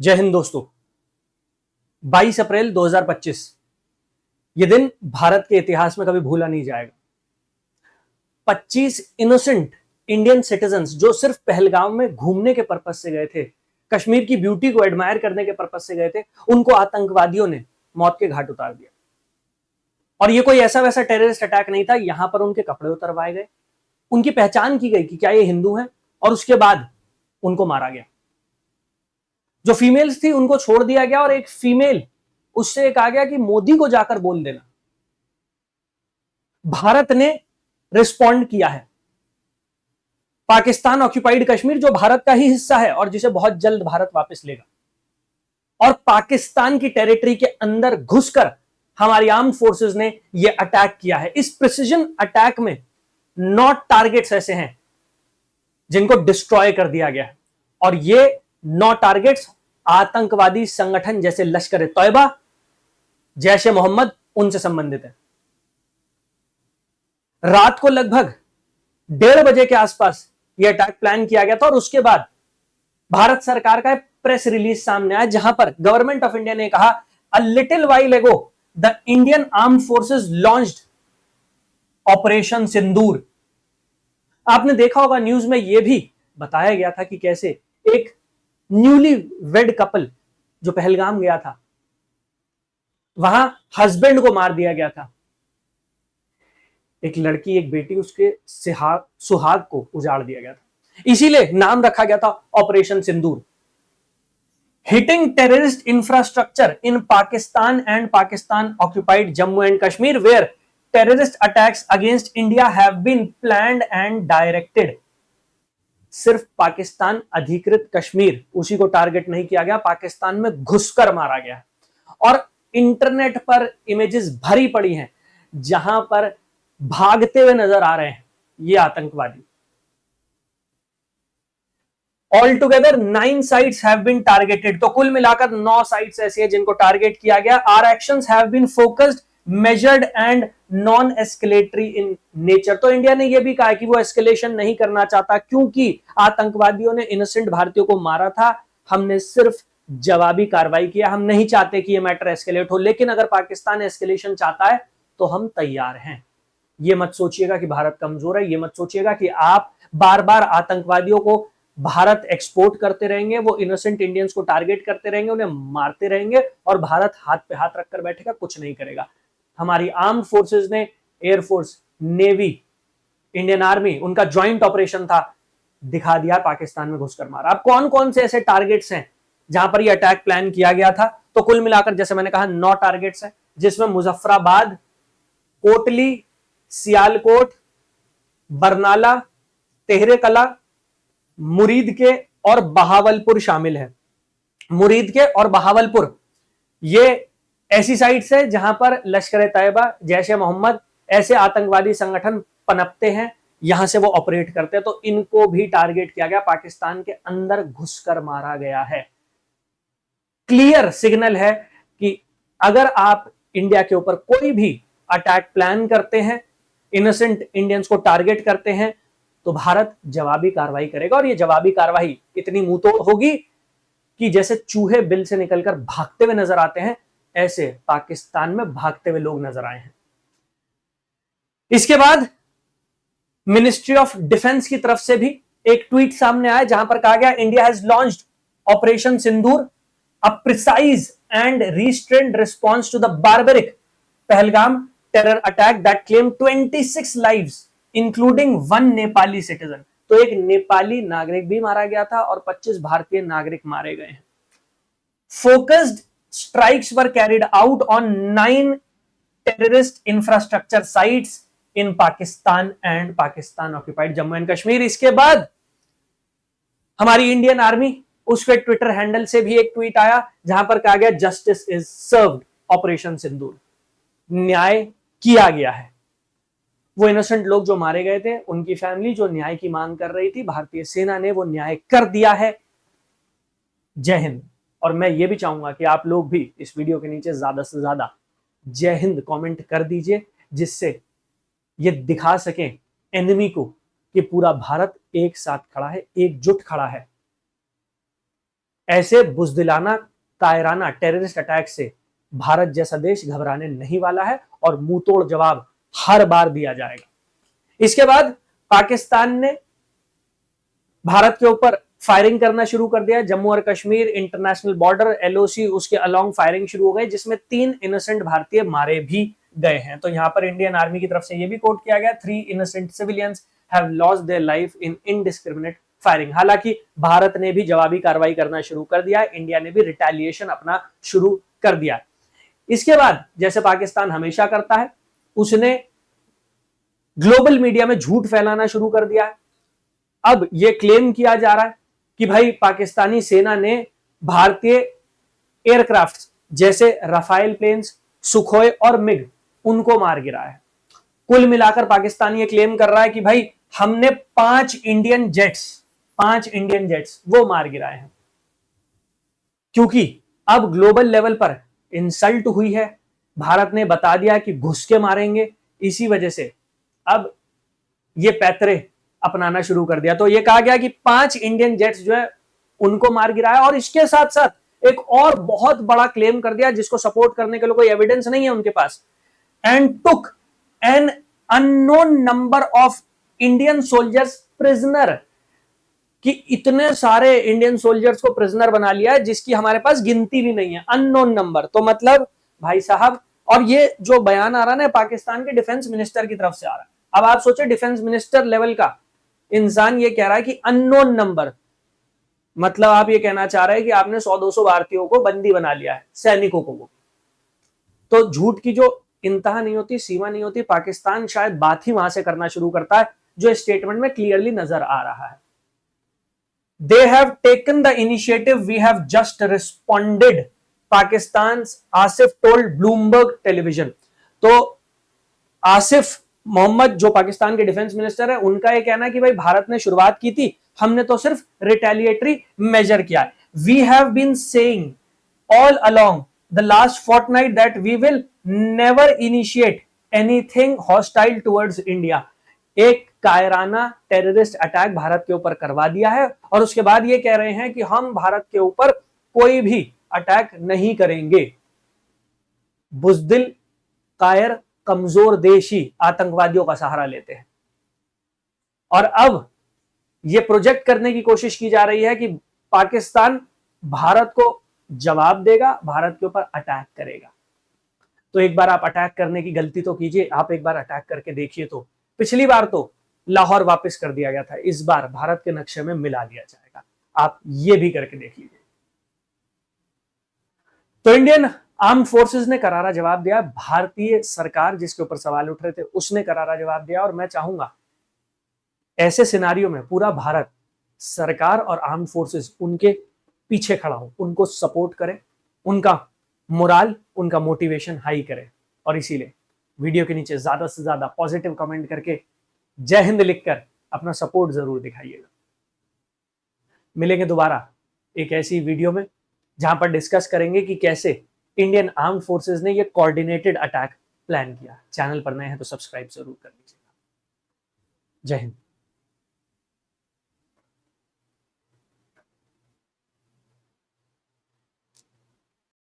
जय हिंद दोस्तों। 22 अप्रैल 2025 ये दिन भारत के इतिहास में कभी भूला नहीं जाएगा। 25 इनोसेंट इंडियन सिटीजन्स जो सिर्फ पहलगाम में घूमने के पर्पज से गए थे, कश्मीर की ब्यूटी को एडमायर करने के पर्पज से गए थे, उनको आतंकवादियों ने मौत के घाट उतार दिया। और ये कोई ऐसा वैसा टेररिस्ट अटैक नहीं था। यहां पर उनके कपड़े उतरवाए गए, उनकी पहचान की गई कि क्या ये हिंदू हैं, और उसके बाद उनको मारा गया। जो फीमेल्स थी उनको छोड़ दिया गया, और एक फीमेल उससे कहा गया कि मोदी को जाकर बोल देना। भारत ने रिस्पॉन्ड किया है। पाकिस्तान ऑक्यूपाइड कश्मीर जो भारत का ही हिस्सा है और जिसे बहुत जल्द भारत वापस लेगा, और पाकिस्तान की टेरिटरी के अंदर घुसकर हमारी आर्म फोर्सेस ने यह अटैक किया है। इस प्रिसीजन अटैक में 9 टारगेट्स ऐसे हैं जिनको डिस्ट्रॉय कर दिया गया है, और ये 9 टारगेट्स आतंकवादी संगठन जैसे लश्कर ए तौयबा, जैश ए मोहम्मद उनसे संबंधित है। रात को लगभग 1:30 बजे के आसपास यह अटैक प्लान किया गया था, और उसके बाद भारत सरकार का प्रेस रिलीज सामने आया जहां पर गवर्नमेंट ऑफ इंडिया ने कहा, a little while ago the Indian arm forces launched operation Sindoor. आपने देखा होगा न्यूज में यह भी बताया गया था कि कैसे एक न्यूली वेड कपल जो पहलगाम गया था, वहां हस्बैंड को मार दिया गया था। एक लड़की, एक बेटी, उसके सुहाग को उजाड़ दिया गया था। इसीलिए नाम रखा गया था operation Sindoor. Hitting terrorist infrastructure in Pakistan and Pakistan occupied Jammu and Kashmir where terrorist attacks against India have been planned and directed. सिर्फ पाकिस्तान अधिकृत कश्मीर उसी को टारगेट नहीं किया गया, पाकिस्तान में घुसकर मारा गया। और इंटरनेट पर इमेजेस भरी पड़ी हैं जहां पर भागते हुए नजर आ रहे हैं ये आतंकवादी। Altogether 9 sites have been targeted. तो कुल मिलाकर 9 साइट्स ऐसी हैं जिनको टारगेट किया गया। Our actions have been focused, measured and non escalatory in nature. तो इंडिया ने यह भी कहा कि वो एस्केलेशन नहीं करना चाहता, क्योंकि आतंकवादियों ने इनोसेंट भारतीयों को मारा था। हमने सिर्फ जवाबी कार्रवाई किया, हम नहीं चाहते कि यह मैटर एस्केलेट हो। लेकिन अगर पाकिस्तान एस्केलेशन चाहता है तो हम तैयार हैं। ये मत सोचिएगा कि भारत कमजोर है, ये मत सोचिएगा कि आप बार बार आतंकवादियों को भारत एक्सपोर्ट करते रहेंगे, वो इनोसेंट इंडियंस को टारगेट करते रहेंगे, उन्हें मारते रहेंगे, और भारत हाथ पे हाथ रखकर बैठेगा, कुछ नहीं करेगा। हमारी आर्म फोर्सेस ने, एयरफोर्स, नेवी, इंडियन आर्मी, उनका ज्वाइंट ऑपरेशन था, दिखा दिया, पाकिस्तान में घुसकर मारा। अब कौन कौन से ऐसे टारगेट्स हैं जहां पर यह अटैक प्लान किया गया था? तो कुल मिलाकर जैसे मैंने कहा 9 टारगेट्स हैं, जिसमें मुजफ्फराबाद, कोटली, सियालकोट, बरनाला, तेहरे कला, मुरीद के और बहावलपुर शामिल है। मुरीद के और बहावलपुर ये ऐसी साइट्स है जहां पर लश्कर ए तैयबा, जैश ए मोहम्मद, ऐसे आतंकवादी संगठन पनपते हैं, यहां से वो ऑपरेट करते हैं। तो इनको भी टारगेट किया गया, पाकिस्तान के अंदर घुसकर मारा गया है। क्लियर सिग्नल है कि अगर आप इंडिया के ऊपर कोई भी अटैक प्लान करते हैं, इनोसेंट इंडियंस को टारगेट करते हैं, तो भारत जवाबी कार्रवाई करेगा। और ये जवाबी कार्रवाई इतनी मुंहतोड़ होगी कि जैसे चूहे बिल से निकलकर भागते हुए नजर आते हैं, ऐसे पाकिस्तान में भागते हुए लोग नजर आए हैं। इसके बाद मिनिस्ट्री ऑफ डिफेंस की तरफ से भी एक ट्वीट सामने आया जहां पर कहा गया, India has launched operation Sindoor, a precise and restrained response to the barbaric Pahalgam terror attack that claimed 26 lives including 1 Nepali citizen. तो एक नेपाली नागरिक भी मारा गया था और 25 भारतीय नागरिक मारे गए हैं। Focused strikes were carried out on 9 terrorist infrastructure sites in Pakistan and Pakistan occupied Jammu and Kashmir. इसके बाद हमारी इंडियन आर्मी, उसके ट्विटर हैंडल से भी एक ट्वीट आया जहां पर कहा गया, जस्टिस इज सर्व्ड, ऑपरेशन सिंदूर, न्याय किया गया है। वो इनोसेंट लोग जो मारे गए थे, उनकी फैमिली जो न्याय की मांग कर रही थी, भारतीय सेना ने वो न्याय कर दिया है। जय हिंद। और मैं ये भी चाहूंगा कि आप लोग भी इस वीडियो के नीचे ज्यादा से ज्यादा जय हिंद कमेंट कर दीजिए, जिससे ये दिखा सकें एनिमी को कि पूरा भारत एक साथ खड़ा है, एकजुट खड़ा है। ऐसे बुजदिलाना कायराना टेररिस्ट अटैक से भारत जैसा देश घबराने नहीं वाला है और मुंह तोड़ जवाब हर बार दिया जाएगा। इसके बाद पाकिस्तान ने भारत के ऊपर फायरिंग करना शुरू कर दिया। जम्मू और कश्मीर इंटरनेशनल बॉर्डर एलओसी उसके अलोंग फायरिंग शुरू हो गई, जिसमें 3 इनोसेंट भारतीय मारे भी गए हैं। तो यहां पर इंडियन आर्मी की तरफ से यह भी कोट किया गया, 3 innocent civilians have lost their life in indiscriminate firing. हालांकि भारत ने भी जवाबी कार्रवाई करना शुरू कर दिया, इंडिया ने भी रिटेलिएशन अपना शुरू कर दिया। इसके बाद जैसे पाकिस्तान हमेशा करता है, उसने ग्लोबल मीडिया में झूठ फैलाना शुरू कर दिया है। अब यह क्लेम किया जा रहा है कि भाई पाकिस्तानी सेना ने भारतीय एयरक्राफ्ट जैसे राफेल प्लेन्स, सुखोई और मिग उनको मार गिराया है। कुल मिलाकर पाकिस्तान ये क्लेम कर रहा है कि भाई हमने 5 इंडियन जेट्स वो मार गिराए हैं। क्योंकि अब ग्लोबल लेवल पर इंसल्ट हुई है, भारत ने बता दिया कि घुस के मारेंगे, इसी वजह से अब ये पैतरे अपनाना शुरू कर दिया। तो ये कहा गया कि 5 इंडियन जेट्स जो है उनको मार गिराया, और इसके साथ साथ एक और बहुत बड़ा क्लेम कर दिया जिसको सपोर्ट करने के लिए कोई एविडेंस नहीं है उनके पास। And took an unknown number of Indian soldiers prisoner, कि इतने सारे इंडियन सोल्जर्स को प्रिजनर बना लिया है जिसकी हमारे पास गिनती भी नहीं है, अननोन नंबर। तो मतलब भाई साहब, और ये जो बयान आ रहा है ना पाकिस्तान के डिफेंस मिनिस्टर की तरफ से आ रहा है। अब आप सोचे डिफेंस मिनिस्टर लेवल का इंसान ये कह रहा है कि अननोन नंबर, मतलब आप ये कहना चाह रहे हैं कि आपने 100-200 भारतीयों को बंदी बना लिया है, सैनिकों को। तो झूठ की जो इंतहा नहीं होती, सीमा नहीं होती, पाकिस्तान शायद बात ही वहां से करना शुरू करता है, जो स्टेटमेंट में क्लियरली नजर आ रहा है। They have taken the initiative. We have just responded. Pakistan's Asif told Bloomberg Television. तो आसिफ मोहम्मद जो पाकिस्तान के डिफेंस मिनिस्टर है, उनका यह कहना है कि भाई भारत ने शुरुआत की थी, हमने तो सिर्फ रिटेलिएटरी मेजर किया है। We have been saying all along the last fortnight that we will never initiate anything hostile towards India. एक कायराना टेररिस्ट अटैक भारत के ऊपर करवा दिया है, और उसके बाद ये कह रहे हैं कि हम भारत के ऊपर कोई भी अटैक नहीं करेंगे। बुजदिल, कायर, कमजोर देश ही आतंकवादियों का सहारा लेते हैं। और अब यह प्रोजेक्ट करने की कोशिश की जा रही है कि पाकिस्तान भारत को जवाब देगा, भारत के ऊपर अटैक करेगा। तो एक बार आप अटैक करने की गलती तो कीजिए, आप एक बार अटैक करके देखिए। तो पिछली बार तो लाहौर वापस कर दिया गया था, इस बार भारत के नक्शे में मिला दिया जाएगा। आप ये भी करके देख लीजिए। तो इंडियन आर्म्ड फोर्सेस ने करारा जवाब दिया। भारतीय सरकार जिसके ऊपर सवाल उठ रहे थे उसने करारा जवाब दिया, और मैं चाहूंगा ऐसे सिनारियो में पूरा भारत, सरकार और आर्म्ड फोर्सेस उनके पीछे खड़ा हो, उनको सपोर्ट करे, उनका मोराल, उनका मोटिवेशन हाई करे। और इसीलिए वीडियो के नीचे ज्यादा से ज्यादा पॉजिटिव कमेंट करके जय हिंद लिखकर अपना सपोर्ट जरूर दिखाइएगा। मिलेंगे दोबारा एक ऐसी वीडियो में जहां पर डिस्कस करेंगे कि कैसे इंडियन आर्म्ड फोर्सेस ने ये कोऑर्डिनेटेड अटैक प्लान किया। चैनल पर नए हैं तो सब्सक्राइब जरूर कर लीजिएगा। जय हिंद।